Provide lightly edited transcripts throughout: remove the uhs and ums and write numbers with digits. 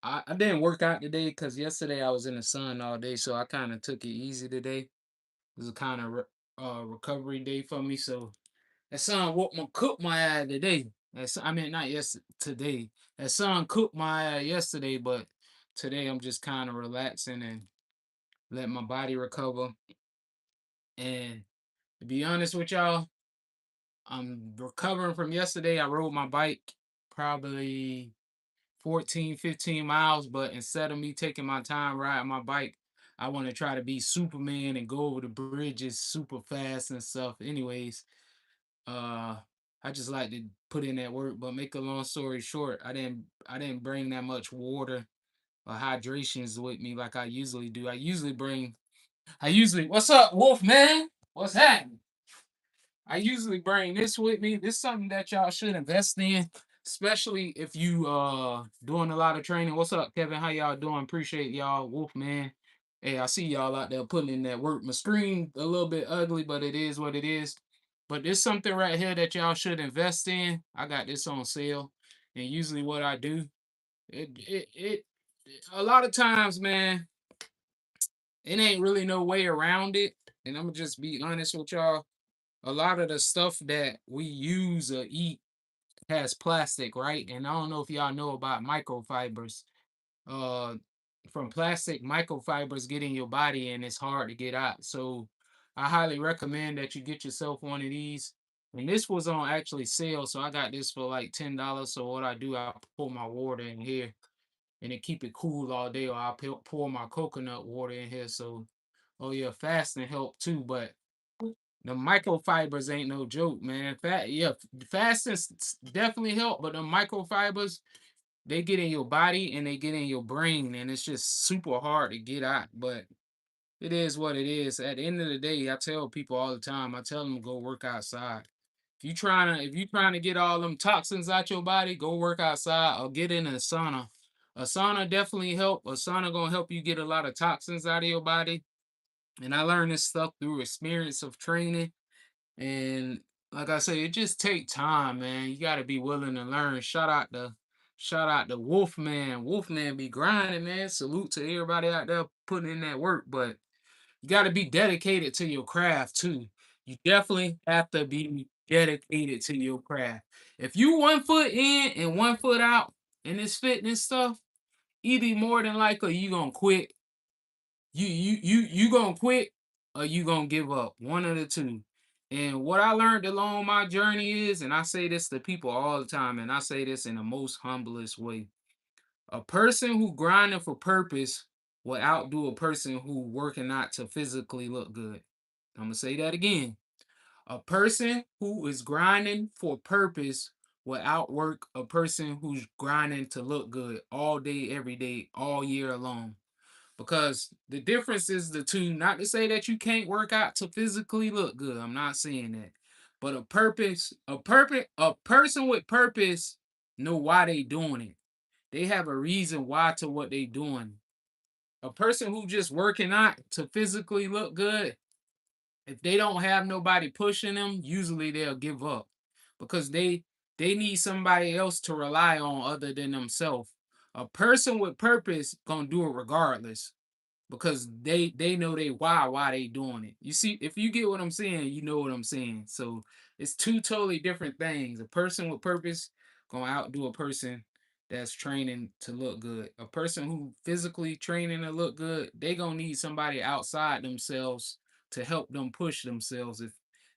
I didn't work out today because yesterday I was in the sun all day, so I kind of took it easy today. It was a kind of recovery day for me. So that sun cooked my eye today. I mean, not today. That sun cooked my eye yesterday, but today I'm just kind of relaxing and let my body recover. And to be honest with y'all, I'm recovering from yesterday. I rode my bike probably 14, 15 miles, but instead of me taking my time riding my bike, I want to try to be Superman and go over the bridges super fast and stuff. Anyways, uh I just like to put in that work, but make a long story short, I didn't bring that much water or hydrations with me like I usually do. What's up, Wolf man? What's happening? I usually bring this with me. This is something that y'all should invest in, especially if you doing a lot of training. What's up, Kevin? How y'all doing? Appreciate y'all, Wolf man. Hey, I see y'all out there putting in that work. My screen a little bit ugly, but it is what it is. But there's something right here that y'all should invest in. I got this on sale, and usually what I do, it a lot of times, man, it ain't really no way around it. And I'm gonna just be honest with y'all, a lot of the stuff that we use or eat has plastic, right? And I don't know if y'all know about microfibers. Uh, from plastic, microfibers get in your body and it's hard to get out. So I highly recommend that you get yourself one of these. And this was on actually sale, so I got this for like $10. So what I do, I pour my water in here and it keep it cool all day, or I pour my coconut water in here. So, oh yeah, fasting help too, but the microfibers ain't no joke, man. Fasting definitely help, but the microfibers they get in your body and they get in your brain, and it's just super hard to get out. But it is what it is. At the end of the day, I tell people all the time. I tell them to go work outside. If you trying to get all them toxins out your body, go work outside or get in a sauna. A sauna definitely help. A sauna gonna help you get a lot of toxins out of your body. And I learned this stuff through experience of training. And like I say, it just take time, man. You gotta be willing to learn. Shout out to Wolfman. Wolfman be grinding, man. Salute to everybody out there putting in that work. But you gotta be dedicated to your craft too. You definitely have to be dedicated to your craft. If you 1 foot in and 1 foot out in this fitness stuff, either more than likely you gonna quit. You gonna quit or you gonna give up. One of the two. And what I learned along my journey is, and I say this to people all the time, and I say this in the most humblest way. A person who grinding for purpose will outdo a person who working out to physically look good. I'm gonna say that again. A person who is grinding for purpose will outwork a person who's grinding to look good all day, every day, all year long. Because the difference is the two. Not to say that you can't work out to physically look good. I'm not saying that. But a person with purpose know why they doing it. They have a reason why to what they doing. A person who just working out to physically look good, if they don't have nobody pushing them, usually they'll give up because they need somebody else to rely on other than themselves. A person with purpose gonna do it regardless because they know they why they doing it. You see, if you get what I'm saying, you know what I'm saying. So it's two totally different things. A person with purpose gonna outdo a person that's training to look good. A person who physically training to look good, they gonna need somebody outside themselves to help them push themselves. If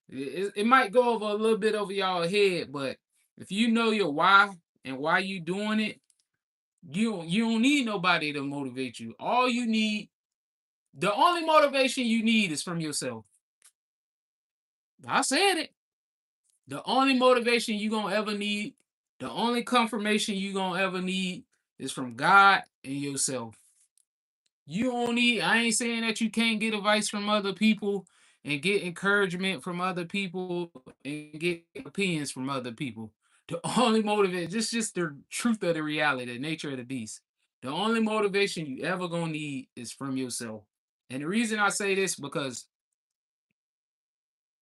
it might go over a little bit over y'all head, but if you know your why and why you doing it, you don't need nobody to motivate you. The only motivation you need is from yourself. I said it. The only motivation you gonna ever need, the only confirmation you gonna ever need is from God and yourself. You don't need, I ain't saying that you can't get advice from other people and get encouragement from other people and get opinions from other people. The only motivation, just the truth of the reality, the nature of the beast. The only motivation you ever gonna need is from yourself. And the reason I say this because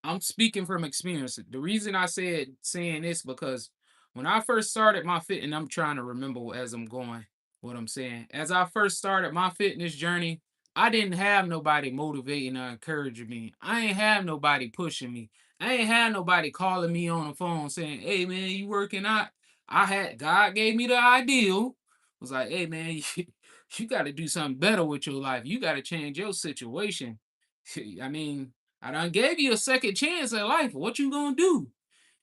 I'm speaking from experience. The reason I said saying this because when I first started my fit, and I'm trying to remember as I'm going. what I'm saying. As I first started my fitness journey, I didn't have nobody motivating or encouraging me. I ain't have nobody pushing me. I ain't had nobody calling me on the phone saying, "Hey man, you working out?" I had God gave me the ideal. Was like, "Hey man, you got to do something better with your life. You got to change your situation." I mean, I done gave you a second chance at life. What you gonna do?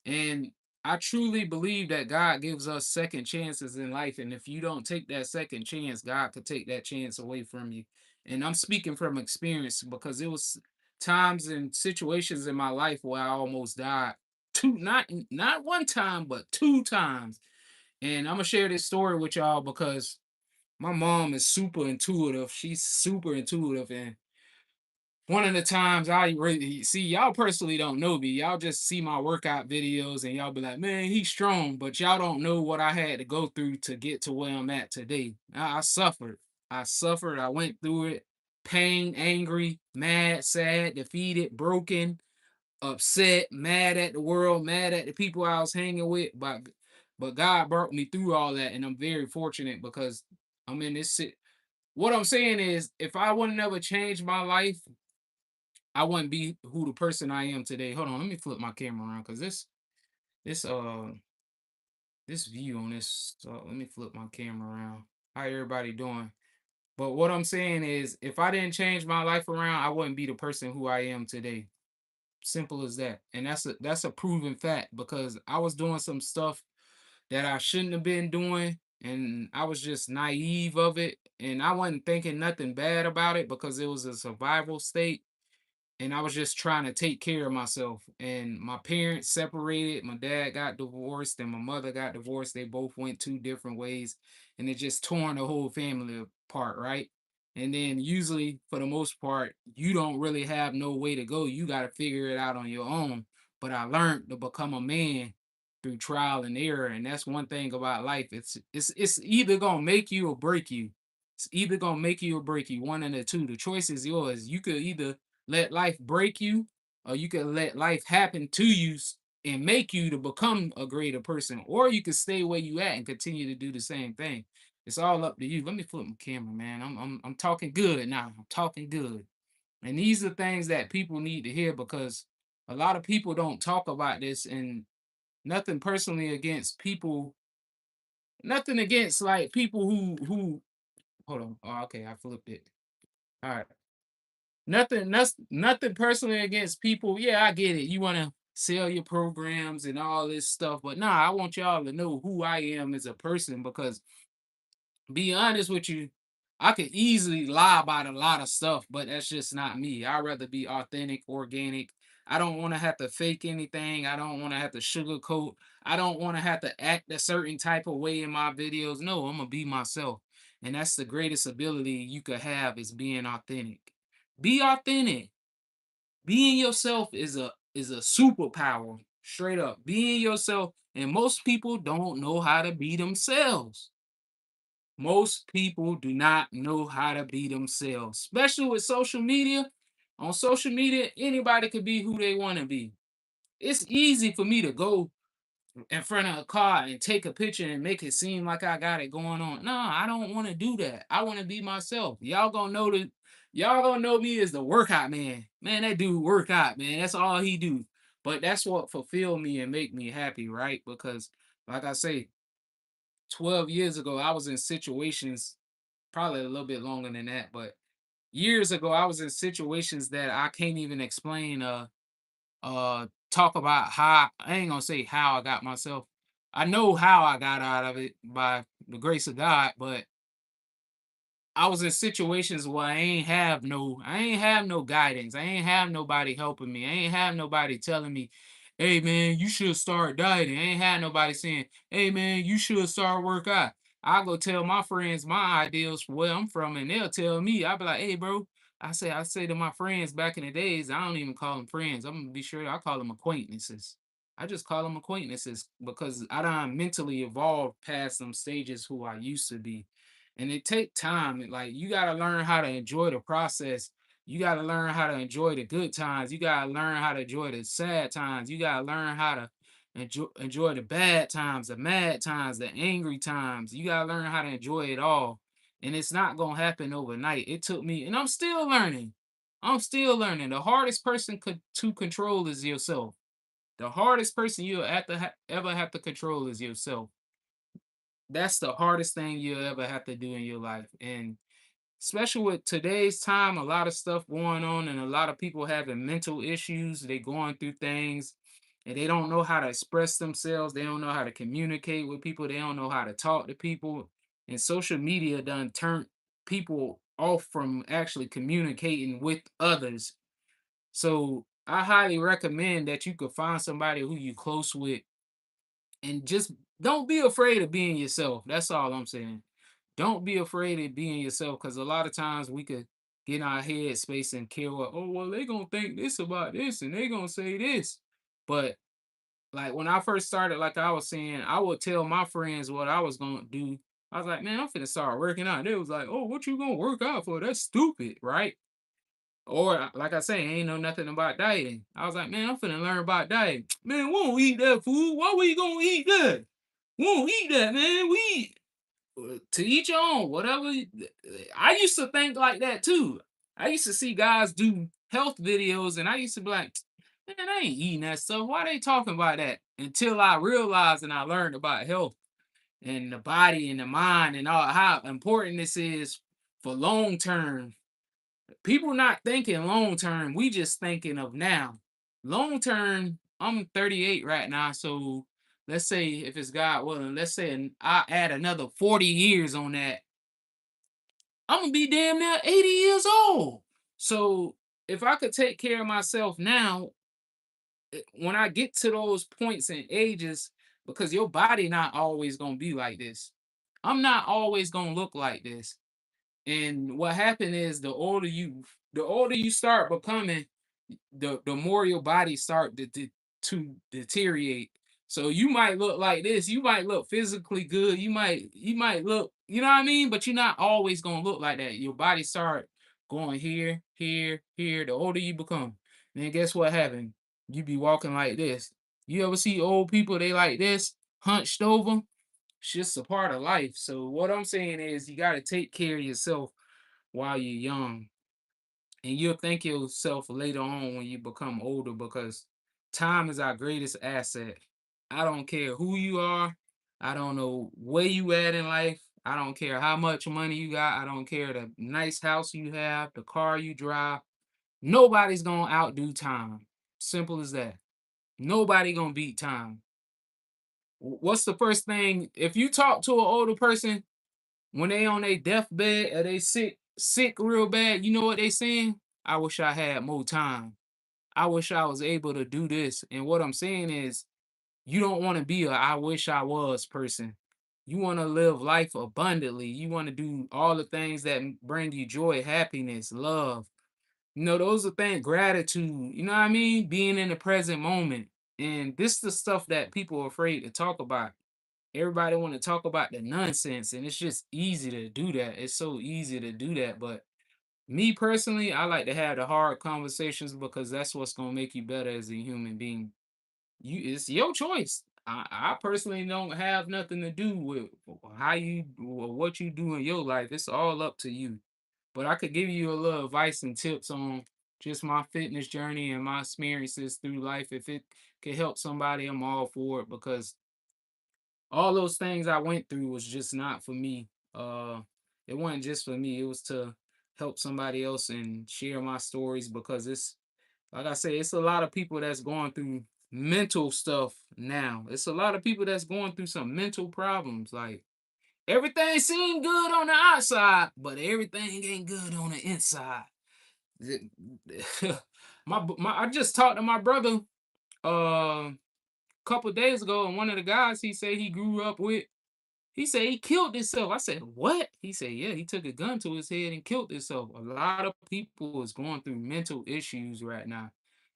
And I truly believe that God gives us second chances in life. And if you don't take that second chance, God could take that chance away from you. And I'm speaking from experience because it was times and situations in my life where I almost died. Two, not one time, but two times. And I'm gonna share this story with y'all because my mom is super intuitive. She's super intuitive, and one of the times I really see y'all personally don't know me. Y'all just see my workout videos and y'all be like, man, he's strong, but y'all don't know what I had to go through to get to where I'm at today. I suffered. I suffered. I went through it. Pain, angry, mad, sad, defeated, broken, upset, mad at the world, mad at the people I was hanging with. But God brought me through all that, and I'm very fortunate because I'm in this. What I'm saying is, if I would never change my life, I wouldn't be who the person I am today. Hold on, let me flip my camera around because this this view on this. Let me flip my camera around. How everybody doing? But what I'm saying is, if I didn't change my life around, I wouldn't be the person who I am today. Simple as that. And that's a proven fact because I was doing some stuff that I shouldn't have been doing, and I was just naive of it, and I wasn't thinking nothing bad about it because it was a survival state, and I was just trying to take care of myself. And my parents separated. My dad got divorced, and my mother got divorced. They both went two different ways, and it just torn the whole family apart, right? And then usually, for the most part, you don't really have no way to go. You got to figure it out on your own. But I learned to become a man through trial and error, and that's one thing about life. It's either gonna make you or break you. It's either gonna make you or break you. One and the two. The choice is yours. You could either let life break you, or you can let life happen to you and make you to become a greater person, or you can stay where you at and continue to do the same thing. It's all up to you. Let me flip my camera, man. I'm talking good now. I'm talking good. And these are things that people need to hear because a lot of people don't talk about this, and nothing personally against people, nothing against like people who hold on. Oh, okay, I flipped it. All right. Nothing personally against people. Yeah, I get it. You want to sell your programs and all this stuff, but nah, I want y'all to know who I am as a person because be honest with you, I could easily lie about a lot of stuff, but that's just not me. I'd rather be authentic, organic. I don't want to have to fake anything. I don't want to have to sugarcoat. I don't want to have to act a certain type of way in my videos. No, I'm gonna be myself. And that's the greatest ability you could have is being authentic. Be authentic. Being yourself is a superpower. Straight up. Being yourself. And most people don't know how to be themselves. Most people do not know how to be themselves, especially with social media. On social media, anybody could be who they want to be. It's easy for me to go in front of a car and take a picture and make it seem like I got it going on. No, I don't want to do that. I want to be myself. Y'all gonna know me as the workout man. Man, that dude work out, man. That's all he do. But that's what fulfill me and make me happy, right? Because like I say, 12 years ago, I was in situations, probably a little bit longer than that, but years ago, I was in situations that I can't even explain. Talk about how I ain't gonna say how I got myself. I know how I got out of it by the grace of God, but I was in situations where I ain't have no guidance. I ain't have nobody helping me. I ain't have nobody telling me, hey man, you should start dieting. I ain't had nobody saying, hey man, you should start work out. I go tell my friends my ideals for where I'm from, and they'll tell me, I'll be like, hey bro. I say to my friends back in the days, I don't even call them friends. I'm gonna be sure I call them acquaintances. I just call them acquaintances because I done mentally evolved past some stages who I used to be, and it take time. Like you gotta learn how to enjoy the process. You gotta learn how to enjoy the good times. You gotta learn how to enjoy the sad times. You gotta learn how to Enjoy the bad times, the mad times, the angry times. You gotta learn how to enjoy it all. And it's not gonna happen overnight. It took me, and I'm still learning. I'm still learning. The hardest person to control is yourself. The hardest person you'll ever have to control is yourself. That's the hardest thing you'll ever have to do in your life. And especially with today's time, a lot of stuff going on and a lot of people having mental issues. They going through things and they don't know how to express themselves. They don't know how to communicate with people. They don't know how to talk to people. And social media done turned people off from actually communicating with others. So I highly recommend that you could find somebody who you close with and just don't be afraid of being yourself. That's all I'm saying. Don't be afraid of being yourself because a lot of times we could get in our head space and care what, oh, well, they gonna think this about this and they gonna say this. But like when I first started, like I was saying, I would tell my friends what I was gonna do. I was like, man, I'm finna start working out. They was like, oh, what you gonna work out for? That's stupid, right? Or like I say, ain't know nothing about dieting. I was like, man, I'm finna learn about dieting. Man, we won't eat that food. Why we gonna eat that? We won't eat that, man. We to each your own. Whatever. I used to think like that too. I used to see guys do health videos, and I used to be like, man, I ain't eating that stuff. Why they talking about that? Until I realized and I learned about health and the body and the mind and all how important this is for long term. People not thinking long term. We just thinking of now. Long term, I'm 38 right now, so let's say if it's God willing, let's say I add another 40 years on that, I'm gonna be damn near 80 years old. So if I could take care of myself now, when I get to those points and ages, because your body not always gonna be like this. I'm not always gonna look like this. And what happened is the older you start becoming, the more your body start to deteriorate. So you might look like this, you might look physically good, you might look, you know what I mean? But you're not always gonna look like that. Your body start going here, here, here. The older you become. Then guess what happened? You be walking like this. You ever see old people they like this, hunched over? It's just a part of life. So what I'm saying is you gotta take care of yourself while you're young. And you'll thank yourself later on when you become older because time is our greatest asset. I don't care who you are. I don't know where you at in life. I don't care how much money you got. I don't care the nice house you have, the car you drive. Nobody's gonna outdo time. Simple as that. Nobody gonna beat time. What's the first thing if you talk to an older person when they on their deathbed or they sick real bad, you know what they saying? I wish I had more time. I wish I was able to do this. And what I'm saying is, you don't want to be a I wish I was person. You want to live life abundantly. You want to do all the things that bring you joy, happiness, love. You know, those are things, gratitude. You know what I mean? Being in the present moment. And this is the stuff that people are afraid to talk about. Everybody want to talk about the nonsense, and it's just easy to do that. It's so easy to do that. But me personally, I like to have the hard conversations because that's what's gonna make you better as a human being. It's your choice. I personally don't have nothing to do with how you or what you do in your life. It's all up to you. But I could give you a little advice and tips on just my fitness journey and my experiences through life. If it could help somebody, I'm all for it because all those things I went through was just not for me. It wasn't just for me. It was to help somebody else and share my stories because it's like I say, it's a lot of people that's going through mental stuff now. It's a lot of people that's going through some mental problems. Like everything seemed good on the outside, but everything ain't good on the inside. It- I just talked to my brother a couple days ago, and one of the guys he said he grew up with. He said he killed himself. I said, "What?" He said, "Yeah, he took a gun to his head and killed himself." A lot of people is going through mental issues right now.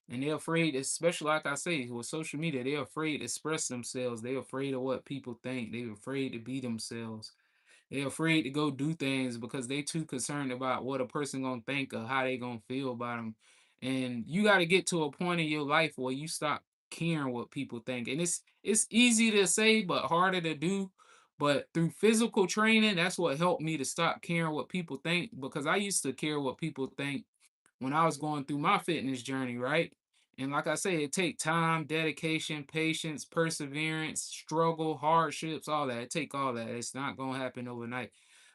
And they're afraid, especially like I say, with social media, they're afraid to express themselves. They're afraid of what people think. They're afraid to be themselves. They're afraid to go do things because they too concerned about what a person gonna think or how they gonna feel about them. And you got to get to a point in your life where you stop. caring what people think. And it's easy to say but harder to do. But through physical training, that's what helped me to stop caring what people think, because I used to care what people think when I was going through my fitness journey, right? And like I say, it take time, dedication, patience, perseverance, struggle, hardships, all that. It take all that. It's not gonna happen overnight.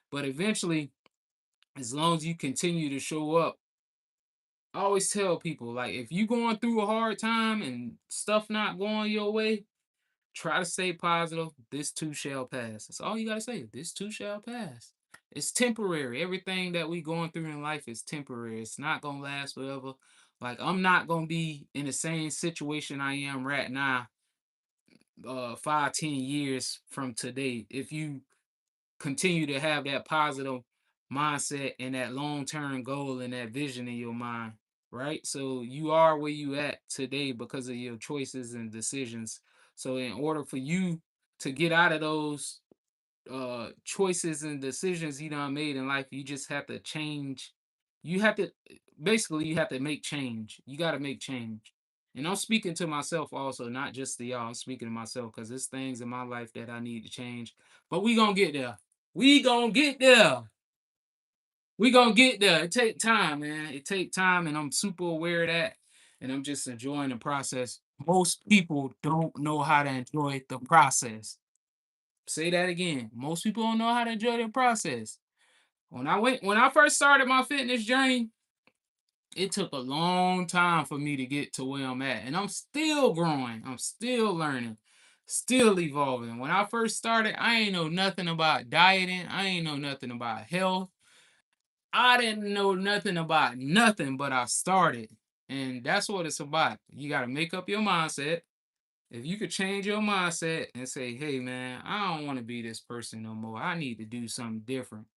But eventually, as long as you continue to show up, I always tell people, like, if you going through a hard time and stuff not going your way, try to stay positive. This too shall pass. That's all you gotta say. This too shall pass. It's temporary. Everything that we going through in life is temporary. It's not gonna last forever. Like, I'm not gonna be in the same situation I am right now, 5, 10 years from today. If you continue to have that positive mindset and that long-term goal and that vision in your mind, right? So you are where you at today because of your choices and decisions. So in order for you to get out of those choices and decisions you done made in life, you just have to change. You have to basically you have to make change. You got to make change. And I'm speaking to myself also, not just to y'all. I'm speaking to myself because there's things in my life that I need to change. But we gonna get there. We gonna get there. We gonna get there. It take time, man. It take time, and I'm super aware of that. And I'm just enjoying the process. Most people don't know how to enjoy the process. Say that again. Most people don't know how to enjoy the process. When I first started my fitness journey, it took a long time for me to get to where I'm at. And I'm still growing. I'm still learning, still evolving. When I first started, I ain't know nothing about dieting. I ain't know nothing about health. I didn't know nothing about nothing, but I started. And that's what it's about. You got to make up your mindset. If you could change your mindset and say, hey, man, I don't want to be this person no more. I need to do something different.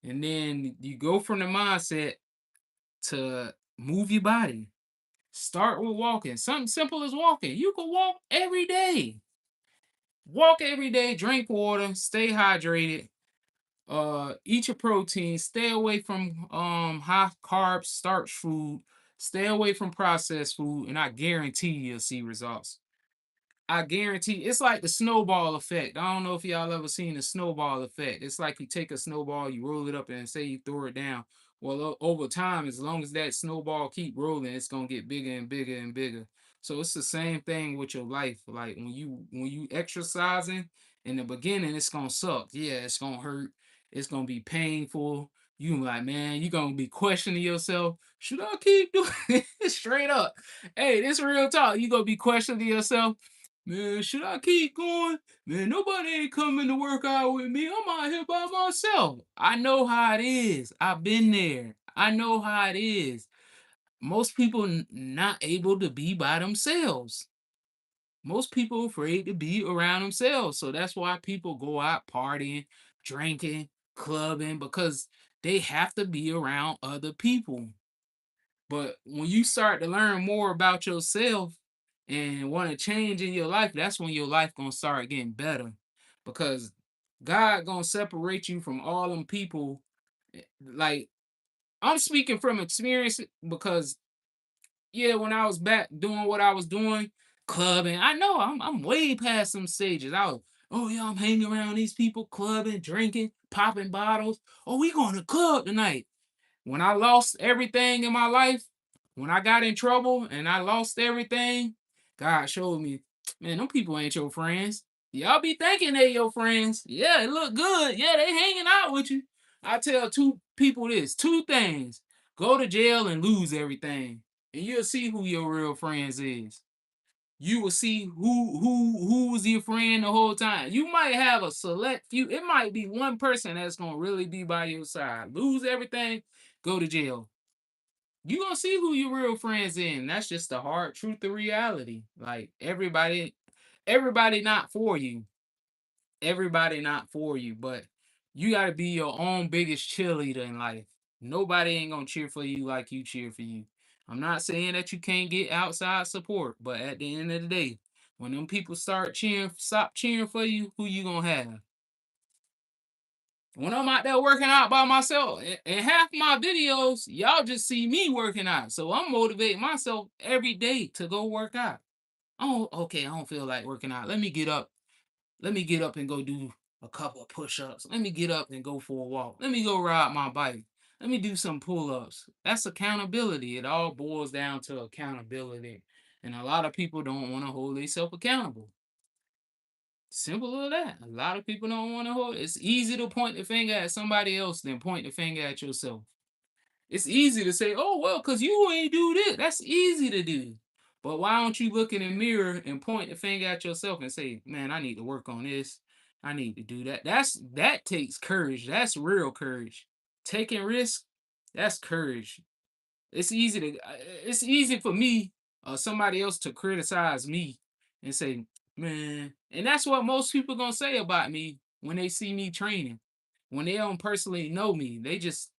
And then you go from the mindset to move your body. Start with walking. Something simple as walking. You can walk every day. Walk every day, drink water, stay hydrated, eat your protein, stay away from high carb starch food, stay away from processed food, and I guarantee you'll see results. I guarantee it's like the snowball effect. I don't know if y'all ever seen the snowball effect. It's like you take a snowball, you roll it up, and say you throw it down. Well, over time, as long as that snowball keep rolling, it's gonna get bigger and bigger and bigger. So it's the same thing with your life. Like when you exercising in the beginning, it's gonna suck. Yeah, it's gonna hurt. It's gonna be painful. You like, man, you gonna be questioning yourself. Should I keep doing it? Straight up? Hey, this real talk. You gonna be questioning yourself. Man, should I keep going? Man, nobody ain't coming to work out with me. I'm out here by myself. I know how it is. I've been there. I know how it is. Most people not able to be by themselves. Most people afraid to be around themselves. So that's why people go out partying, drinking, clubbing, because they have to be around other people. But when you start to learn more about yourself and want to change in your life, that's when your life gonna start getting better. Because God gonna separate you from all them people. Like, I'm speaking from experience because yeah, when I was back doing what I was doing, clubbing, I know I'm way past some stages. I was, oh yeah, I'm hanging around these people, clubbing, drinking, popping bottles. Oh, we going to club tonight. When I lost everything in my life, when I got in trouble and I lost everything, God showed me, man, them people ain't your friends. Y'all be thinking they your friends. Yeah, it look good. Yeah, they hanging out with you. I tell two people this, two things. Go to jail and lose everything. And you'll see who your real friends is. You will see who was your friend the whole time. You might have a select few. It might be one person that's gonna really be by your side. Lose everything, go to jail. You gonna see who your real friends in. That's just the hard truth of reality. Like everybody not for you. Everybody not for you, but you gotta be your own biggest cheerleader in life. Nobody ain't gonna cheer for you like you cheer for you. I'm not saying that you can't get outside support, but at the end of the day, when them people stop cheering for you, who you gonna have? When I'm out there working out by myself, and half my videos, y'all just see me working out. So I'm motivating myself every day to go work out. Oh, okay, I don't feel like working out. Let me get up. Let me get up and go do a couple of push-ups. Let me get up and go for a walk. Let me go ride my bike. Let me do some pull-ups. That's accountability. It all boils down to accountability. And a lot of people don't want to hold themselves accountable. Simple as that. A lot of people don't want to hold. It's easy to point the finger at somebody else than point the finger at yourself. It's easy to say, "Oh well, cause you ain't do this." That's easy to do. But why don't you look in the mirror and point the finger at yourself and say, "Man, I need to work on this. I need to do that." That takes courage. That's real courage. Taking risk, that's courage. It's easy for me or somebody else to criticize me and say, "Man," and that's what most people gonna say about me when they see me training. When they don't personally know me, they just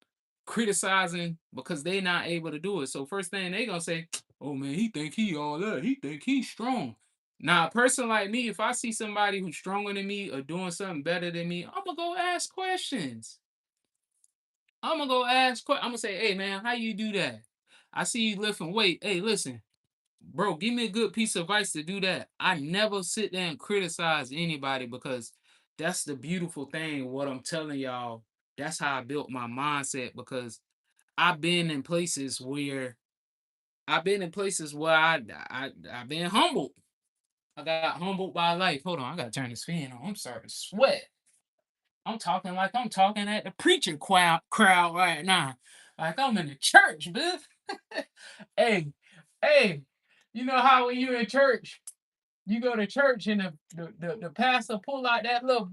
criticizing because they not able to do it. So first thing they gonna say, "Oh man, he think he all that. He think he's strong." Now, a person like me, if I see somebody who's stronger than me or doing something better than me, I'm gonna go ask questions. I'm gonna say, "Hey man, how you do that? I see you lifting weight. Hey, listen, bro, give me a good piece of advice to do that." I never sit there and criticize anybody because that's the beautiful thing. What I'm telling y'all, that's how I built my mindset because I've been in places where I've been humbled. I got humbled by life. Hold on, I gotta turn this fan on. I'm starting to sweat. I'm talking like I'm talking at the preacher crowd right now. Like I'm in the church, bitch. Hey, hey, you know how when you in church, you go to church and the pastor pull out that little,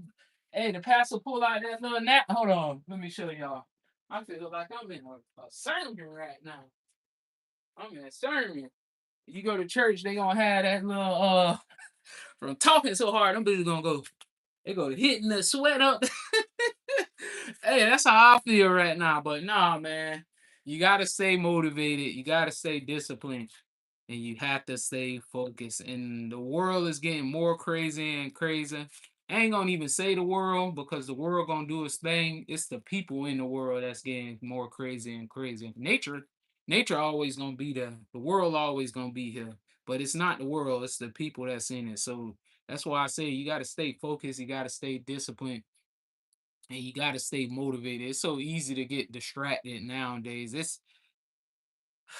hey, the pastor pull out that little nap. Hold on, let me show y'all. I feel like I'm in a sermon right now. I'm in a sermon. You go to church, they gonna have that little from talking so hard, them bitches gonna go. They go hitting the sweat up. Hey, that's how I feel right now. But nah, man, you gotta stay motivated. You gotta stay disciplined, and you have to stay focused. And the world is getting more crazy and crazy. I ain't gonna even say the world because the world gonna do its thing. It's the people in the world that's getting more crazy and crazy. Nature always gonna be there. The world always gonna be here. But it's not the world, it's the people that's in it. So that's why I say you gotta stay focused, you gotta stay disciplined, and you got to stay motivated. It's so easy to get distracted nowadays.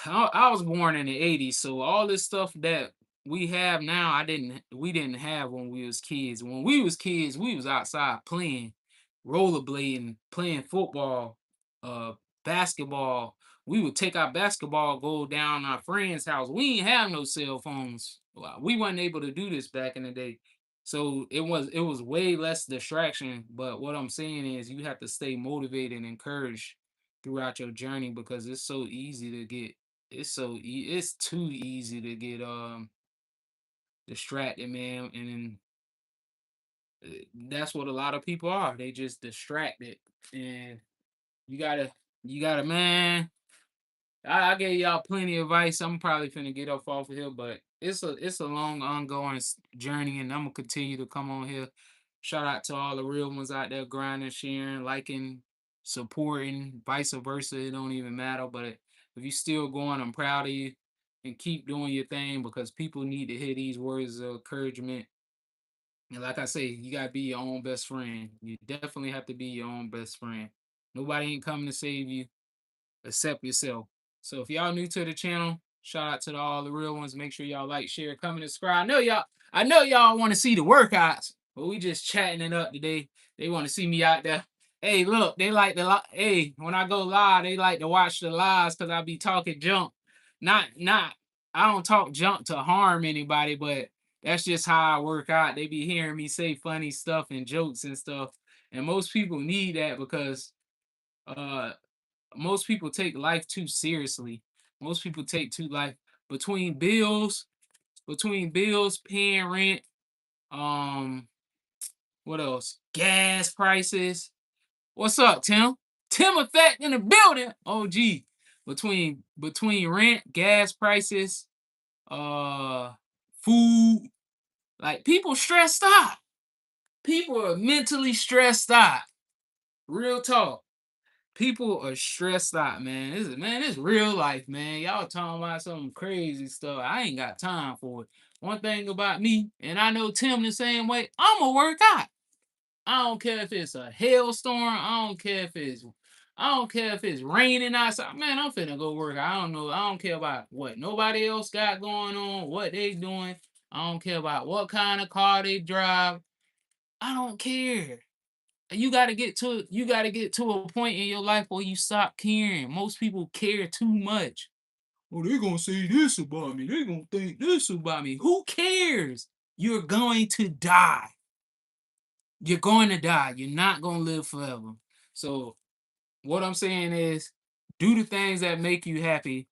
I was born in the '80s, so all this stuff that we have now, we didn't have when we was kids. When we was kids, we was outside playing, rollerblading, playing football, uh, basketball. We would take our basketball, go down our friend's house. We didn't have no cell phones. We wasn't able to do this back in the day. So it was way less distraction. But what I'm saying is you have to stay motivated and encouraged throughout your journey because it's so easy to get it's too easy to get distracted, man, and that's what a lot of people are. They just distracted, and you gotta man. I gave y'all plenty of advice. I'm probably finna get up off of here, but it's a long ongoing journey, and I'm gonna continue to come on here. Shout out to all the real ones out there grinding, sharing, liking, supporting, vice versa. It don't even matter. But if you still going, I'm proud of you, and keep doing your thing because people need to hear these words of encouragement. And like I say, you gotta be your own best friend. You definitely have to be your own best friend. Nobody ain't coming to save you accept yourself. So if y'all new to the channel, shout out to all the real ones. Make sure y'all like, share, comment, and subscribe. I know y'all want to see the workouts, but we just chatting it up today. They want to see me out there. Hey, look, they like hey, when I go live, they like to watch the lives because I be talking junk. Not I don't talk junk to harm anybody, but that's just how I work out. They be hearing me say funny stuff and jokes and stuff. And most people need that because uh most people take life too seriously. Most people take too life between bills, paying rent, um, what else? Gas prices. What's up, Tim? Tim effect in the building. Oh gee. Between rent, gas prices, uh food, like people stressed out. People are mentally stressed out. Real talk. People are stressed out, man. This real life, man. Y'all talking about some crazy stuff. I ain't got time for it. one thing about me, and I know Tim the same way, I'ma work out. I don't care if it's a hailstorm. I don't care if it's raining outside. Man, I'm finna go work. I don't know. I don't care about what nobody else got going on, what they doing. I don't care about what kind of car they drive. I don't care. You gotta get to a point in your life where you stop caring. Most people care too much. Oh, they're gonna say this about me. They're gonna think this about me. Who cares? You're going to die. You're going to die. You're not going to live forever. So, what I'm saying is do the things that make you happy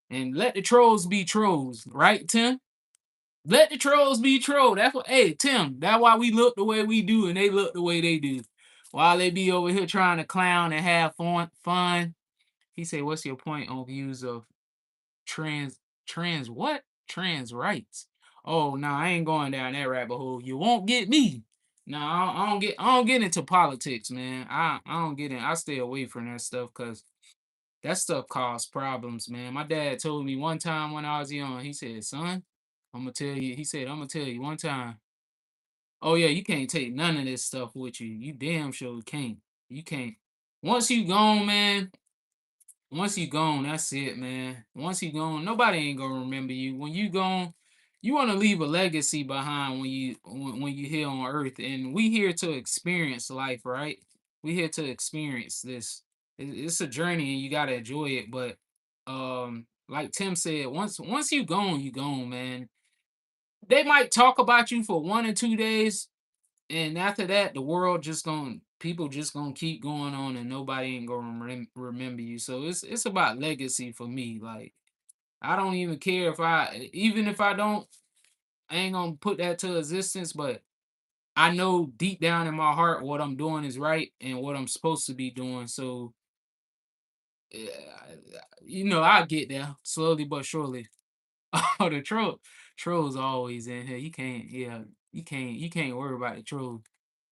and let the trolls be trolls, right, Tim? Let the trolls be trolls. That's what, hey, Tim, that's why we look the way we do and they look the way they do. While they be over here trying to clown and have fun. He said, what's your point on views of trans trans what? Trans rights. Oh no, I ain't going down that rabbit hole. You won't get me. No, I don't get into politics, man. I don't get in. I stay away from that stuff because that stuff causes problems, man. My dad told me one time when I was young, he said, son, I'm gonna tell you, he said, I'm gonna tell you one time. Oh yeah, you can't take none of this stuff with you. You damn sure can't. You can't. Once you gone, man, once you gone, that's it, man. Once you gone, nobody ain't gonna remember you. When you gone, you want to leave a legacy behind when you here on Earth, and we here to experience life, right? We here to experience this. It's a journey, and you gotta enjoy it. But like Tim said, once you gone, man. They might talk about you for 1 or 2 days, and after that, the world just gonna people just gonna keep going on, and nobody ain't gonna remember you. So it's about legacy for me. Like I don't even care if even if I don't, I ain't gonna put that to existence. But I know deep down in my heart what I'm doing is right and what I'm supposed to be doing. So I get there slowly but surely. Oh, the trolls always in here. You can't worry about the trolls.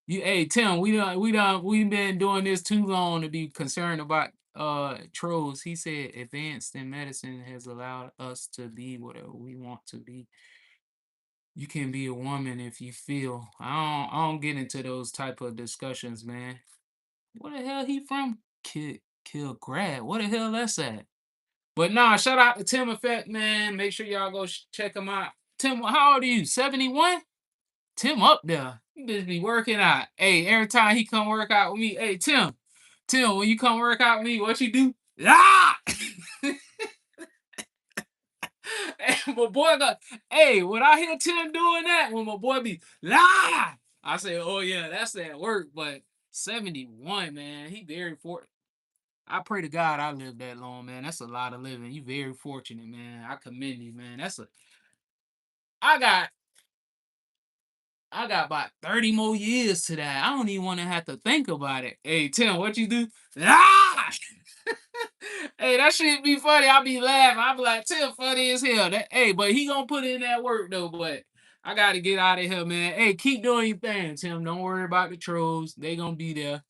Hey Tim, we've been doing this too long to be concerned about trolls. He said advanced in medicine has allowed us to be whatever we want to be. You can be a woman if you feel. I don't get into those type of discussions, man. Where the hell he from? Kill grad. What the hell that's at? But nah, shout out to Tim Effect, man. Make sure y'all go check him out. Tim, how old are you? 71? Tim up there. He just be working out. Hey, every time he come work out with me, hey Tim, when you come work out with me, what you do? Ah! Hey, my boy hey, when I hear Tim doing that, when my boy be I say, oh yeah, that's at work. But 71, man, he very fortunate. I pray to God I live that long, man. That's a lot of living. You very fortunate, man. I commend you, man. I got I got about 30 more years to that. I don't even want to have to think about it. Hey, Tim, what you do? Ah! Hey, that shit be funny. I be laughing. I be like, Tim, funny as hell. Hey, but he gonna put in that work though. But I gotta get out of here, man. Hey, keep doing your thing, Tim. Don't worry about the trolls. They gonna be there.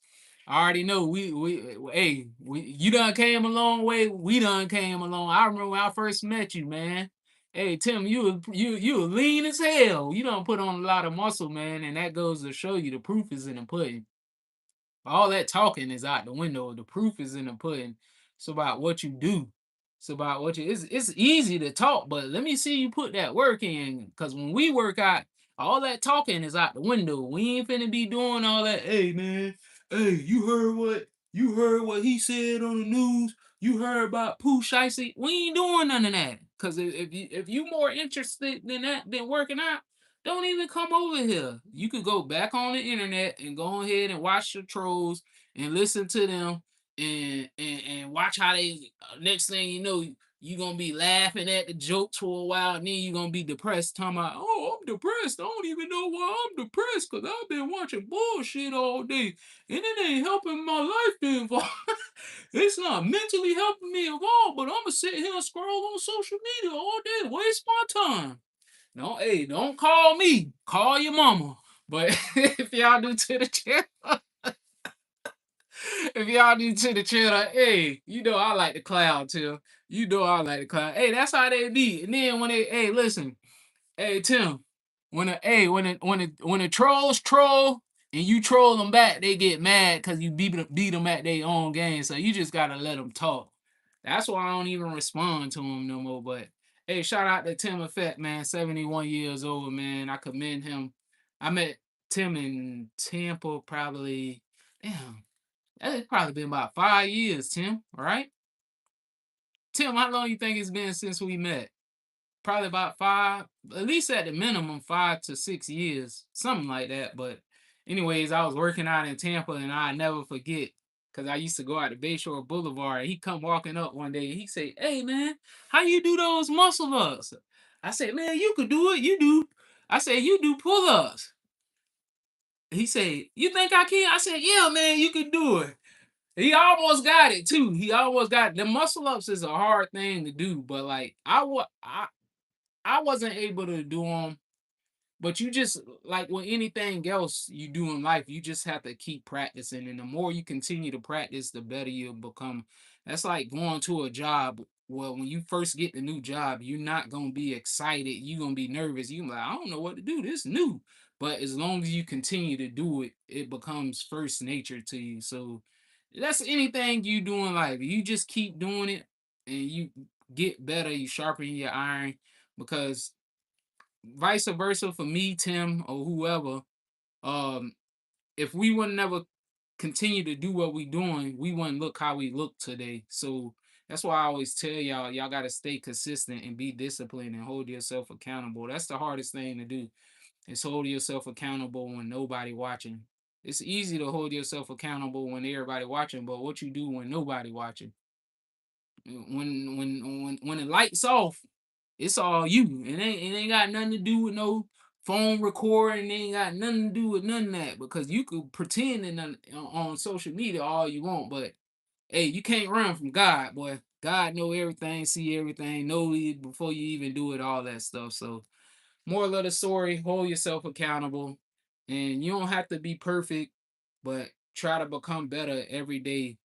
I already know you done came a long way. We done came along. I remember when I first met you, man. Hey Tim, you lean as hell. You don't put on a lot of muscle, man, and that goes to show you the proof is in the pudding. All that talking is out the window. The proof is in the pudding. It's about what you do. It's about what you. It's easy to talk, but let me see you put that work in. Cause when we work out, all that talking is out the window. We ain't finna be doing all that. Hey man, hey, you heard what he said on the news? You heard about Pooh Shiesty? We ain't doing none of that. Cause if you more interested than that than working out, don't even come over here. You could go back on the internet and go ahead and watch the trolls and listen to them and watch how they next thing you know you gonna be laughing at the jokes for a while and then you gonna be depressed talking about, oh, I'm depressed. I don't even know why I'm depressed because I've been watching bullshit all day and it ain't helping my life to evolve. It's not mentally helping me evolve, but I'm gonna sit here and scroll on social media all day, waste my time. No, hey, don't call me. Call your mama. But if y'all do to the channel, if y'all do to the channel, hey, I like the clown too. I like the clown. Hey, that's how they be. And then when hey, listen, Hey Tim, when the trolls troll and you troll them back, they get mad because you beat them at their own game. So you just gotta let them talk. That's why I don't even respond to them no more. But hey, shout out to Tim Effect, man. 71 years old, man. I commend him. I met Tim in Tampa probably. Damn, it's probably been about 5 years, Tim. All right, Tim, how long you think it's been since we met? Probably about five, at least at the minimum, 5 to 6 years, something like that. But, anyways, I was working out in Tampa, and I never forget because I used to go out to Bayshore Boulevard. And he come walking up one day, and he say, "Hey man, how you do those muscle ups?" I said, "Man, you could do it. You do." I said, "You do pull ups." He said, "You think I can?" I said, "Yeah, man, you can do it." He almost got it too. He almost got it. The muscle ups is a hard thing to do, but like I wasn't able to do them, but you just like with anything else you do in life, you just have to keep practicing. And the more you continue to practice, the better you'll become. That's like going to a job. Well, when you first get the new job, you're not gonna be excited. You're gonna be nervous. You like, I don't know what to do. This new. But as long as you continue to do it, it becomes first nature to you. So that's anything you do in life. You just keep doing it and you get better, you sharpen your iron because vice versa for me, Tim, or whoever, um, if we would never continue to do what we doing, we wouldn't look how we look today. So that's why I always tell y'all gotta stay consistent and be disciplined and hold yourself accountable. That's the hardest thing to do. Is hold yourself accountable when nobody watching. It's easy to hold yourself accountable when everybody watching, but what you do when nobody watching? When the lights off, it's all you. It ain't got nothing to do with no phone recording. It ain't got nothing to do with none of that because you could pretend on social media all you want, but hey, you can't run from God, boy. God know everything, see everything, know you before you even do it, all that stuff. So, moral of the story: hold yourself accountable, and you don't have to be perfect, but try to become better every day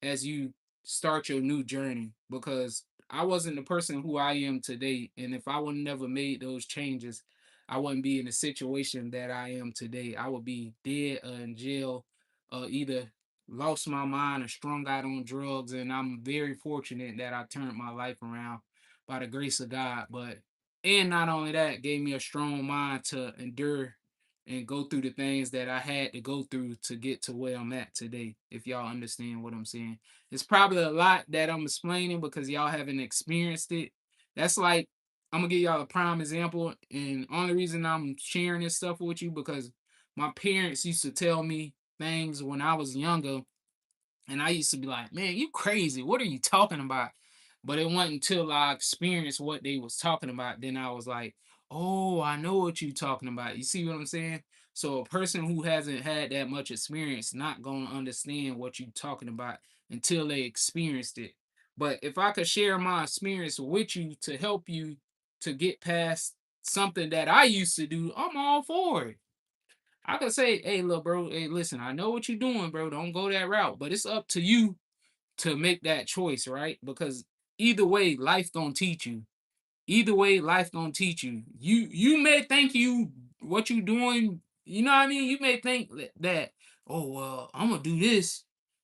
as you start your new journey because I wasn't the person who I am today. And if I would never made those changes, I wouldn't be in the situation that I am today. I would be dead or in jail, either lost my mind or strung out on drugs. And I'm very fortunate that I turned my life around by the grace of God. But and not only that, gave me a strong mind to endure and go through the things that I had to go through to get to where I'm at today. If y'all understand what I'm saying, it's probably a lot that I'm explaining because y'all haven't experienced it. That's like I'm gonna give y'all a prime example, and only reason I'm sharing this stuff with you because my parents used to tell me things when I was younger and I used to be like, man, you crazy. What are you talking about? But it wasn't until I experienced what they was talking about. Then I was like, oh, I know what you talking about. You see what I'm saying? So a person who hasn't had that much experience not gonna understand what you talking about until they experienced it. But if I could share my experience with you to help you to get past something that I used to do, I'm all for it. I could say, hey, look, bro, hey, listen, I know what you're doing, bro. Don't go that route. But it's up to you to make that choice, right? Because either way, life gonna teach you. Either way, life gonna teach you. You may think you what you doing, you know what I mean? You may think that, oh well, I'm gonna do this,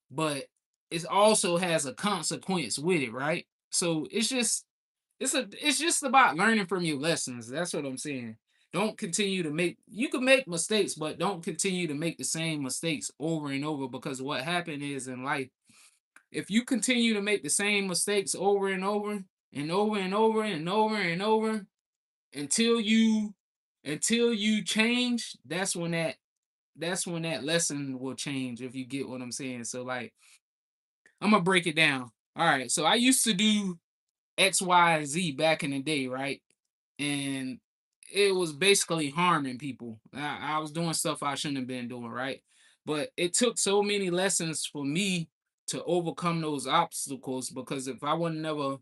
but it also has a consequence with it, right? So it's just about learning from your lessons. That's what I'm saying. Don't continue to make you can make mistakes, but don't continue to make the same mistakes over and over because what happened is in life, if you continue to make the same mistakes over and over and over and over and over and over until you change, that's when that lesson will change if you get what I'm saying. So like I'm gonna break it down. All right. So I used to do X, Y, and Z back in the day, right? And it was basically harming people. I was doing stuff I shouldn't have been doing, right? But it took so many lessons for me to overcome those obstacles because if I would never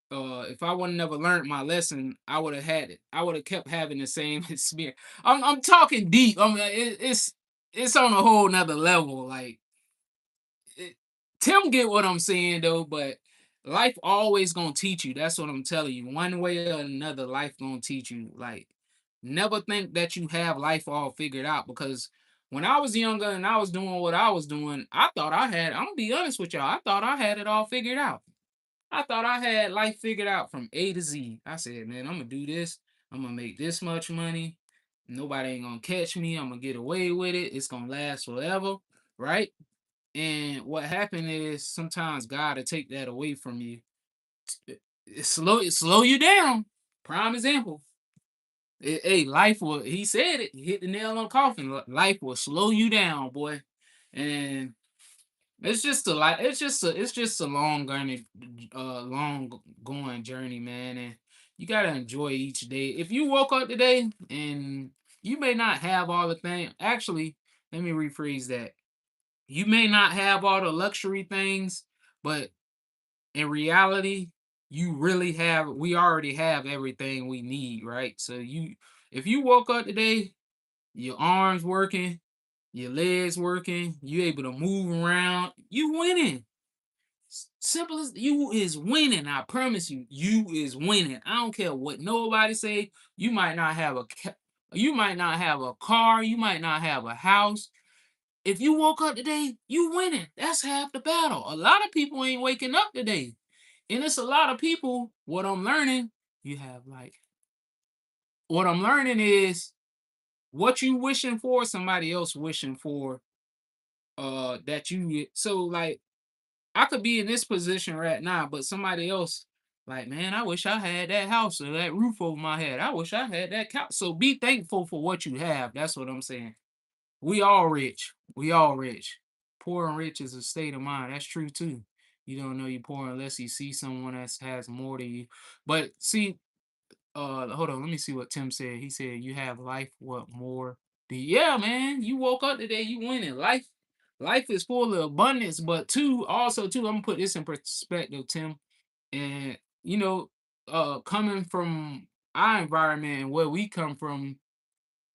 learned my lesson, I would have had it. I would have kept having the same experience. I'm talking deep. It's on a whole nother level. Like it, Tim get what I'm saying though, but life always gonna teach you. That's what I'm telling you. One way or another, life gonna teach you. Like, never think that you have life all figured out because when I was younger and I was doing what I was doing, I thought I had, I'm gonna be honest with y'all, I thought I had it all figured out. I thought I had life figured out from A to Z. I said, man, I'm gonna do this. I'm gonna make this much money. Nobody ain't gonna catch me. I'm gonna get away with it. It's gonna last forever, right? And what happened is sometimes God will take that away from you. It slow you down. Prime example. Hey, life will. He said it. He hit the nail on the coffin. Life will slow you down, boy. And it's just a long journey, long going journey, man. And you gotta enjoy each day. If you woke up today and you may not have all the things. Actually, let me rephrase that. You may not have all the luxury things, but in reality, you really have. We already have everything we need, right? So if you woke up today, your arms working, your legs working, you able to move around, you winning. Simple as you is winning. I promise you, you is winning. I don't care what nobody say. You might not have you might not have a car, you might not have a house. If you woke up today, you winning. That's half the battle. A lot of people ain't waking up today. And it's a lot of people. You have like what I'm learning is what you wishing for, somebody else wishing for that you so like I could be in this position right now, but somebody else, like, man, I wish I had that house or that roof over my head. I wish I had that couch. So be thankful for what you have. That's what I'm saying. We all rich. We all rich. Poor and rich is a state of mind. That's true too. You don't know you're poor unless you see someone that has more than you. But see, hold on, let me see what Tim said. He said you have life, what more yeah, man, you woke up today, you winning. Life is full of abundance, but I'm gonna put this in perspective, Tim. And coming from our environment and where we come from,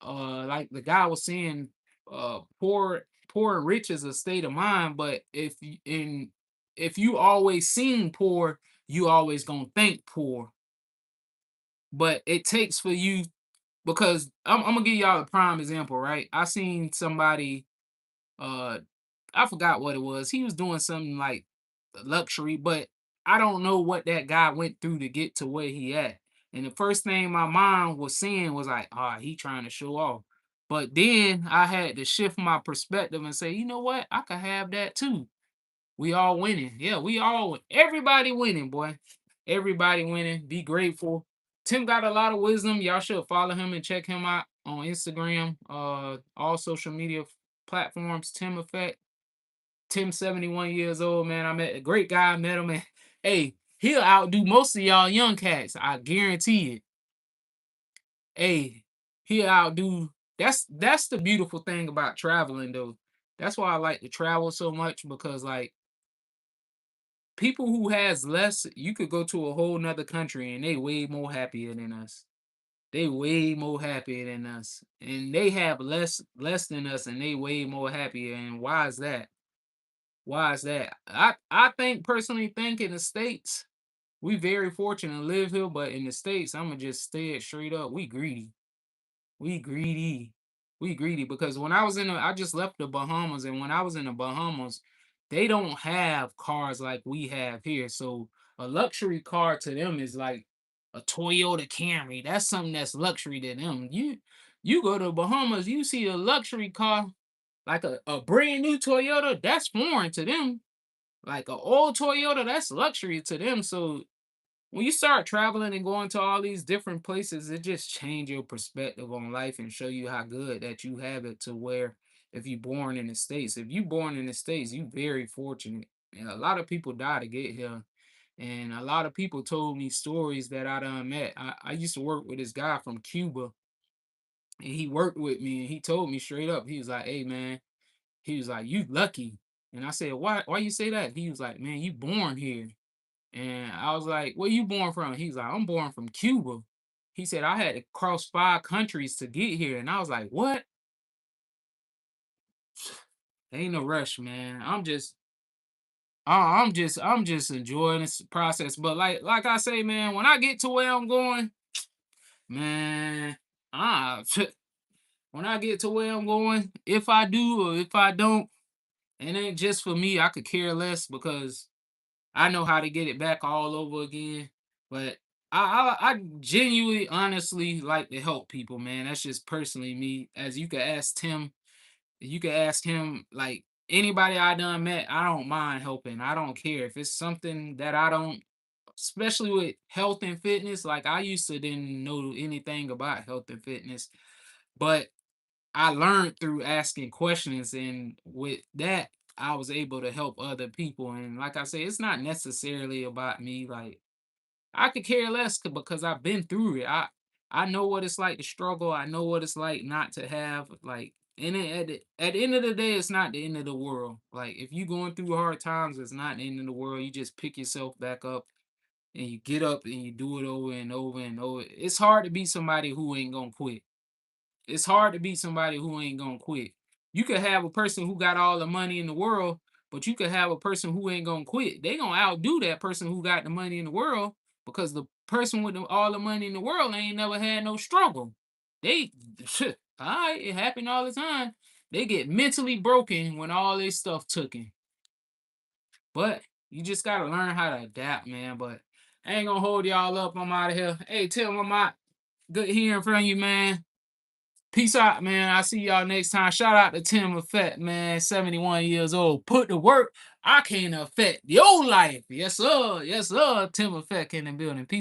like the guy was saying, poor and rich is a state of mind, but if you always seen poor, you always gonna think poor. But it takes for you because I'm gonna give y'all a prime example, right? I seen somebody, uh, I forgot what it was. He was doing something like luxury, but I don't know what that guy went through to get to where he at. And the first thing my mind was saying was like, "Ah, he trying to show off." But then I had to shift my perspective and say, you know what? I could have that too. We all winning. Yeah, everybody winning, boy. Everybody winning. Be grateful. Tim got a lot of wisdom. Y'all should follow him and check him out on Instagram, all social media platforms. Tim Effect. Tim, 71 years old, man. I met a great guy. I met him, and hey, he'll outdo most of y'all young cats. I guarantee it. Hey, he'll outdo. That's the beautiful thing about traveling, though. That's why I like to travel so much because like people who has less, you could go to a whole nother country and they way more happier than us. They way more happier than us. And they have less than us and they way more happier. And why is that? Why is that? I personally think in the States, we very fortunate to live here, but in the States, I'ma just say it straight up, we greedy. We greedy. We greedy because I just left the Bahamas, and when I was in the Bahamas, they don't have cars like we have here. So a luxury car to them is like a Toyota Camry. That's something that's luxury to them. You go to Bahamas, you see a luxury car like a brand new Toyota, that's foreign to them. Like a old Toyota, that's luxury to them. So when you start traveling and going to all these different places, it just change your perspective on life and show you how good that you have it to where if you born in the States, if you born in the States, you very fortunate. And a lot of people die to get here. And a lot of people told me stories that I done met. I used to work with this guy from Cuba and he worked with me and he told me straight up, he was like, hey man, he was like, you lucky. And I said, why you say that? He was like, man, you born here. And I was like, where you born from? He's like, I'm born from Cuba. He said, I had to cross 5 countries to get here. And I was like, what? Ain't no rush, man. I'm just enjoying this process. But like I say, man, when I get to where I'm going, man, ah, when I get to where I'm going, if I do or if I don't, it ain't just for me. I could care less because I know how to get it back all over again. But I genuinely, honestly like to help people, man. That's just personally me. As you could ask Tim, you could ask him like anybody I done met, I don't mind helping. I don't care if it's something that I don't, especially with health and fitness. Like I used to didn't know anything about health and fitness, but I learned through asking questions, and with that, I was able to help other people. And like I say, it's not necessarily about me. Like I could care less because I've been through it. I know what it's like to struggle. I know what it's like not to have like. And at the end of the day, it's not the end of the world. Like if you going through hard times, it's not the end of the world. You just pick yourself back up and you get up and you do it over and over and over. It's hard to be somebody who ain't gonna quit. It's hard to be somebody who ain't gonna quit. You could have a person who got all the money in the world, but you could have a person who ain't gonna quit. They gonna outdo that person who got the money in the world because the person with all the money in the world ain't never had no struggle. They, all right, it happen all the time. They get mentally broken when all this stuff taken. But you just gotta learn how to adapt, man. But I ain't gonna hold y'all up. I'm out of here. Hey, Tim, I'm out. Good hearing from you, man. Peace out, man. I'll see y'all next time. Shout out to Tim Effect, man. 71 years old. Put to work. I can affect your life. Yes, sir. Yes, sir. Tim Effect in the building. Peace.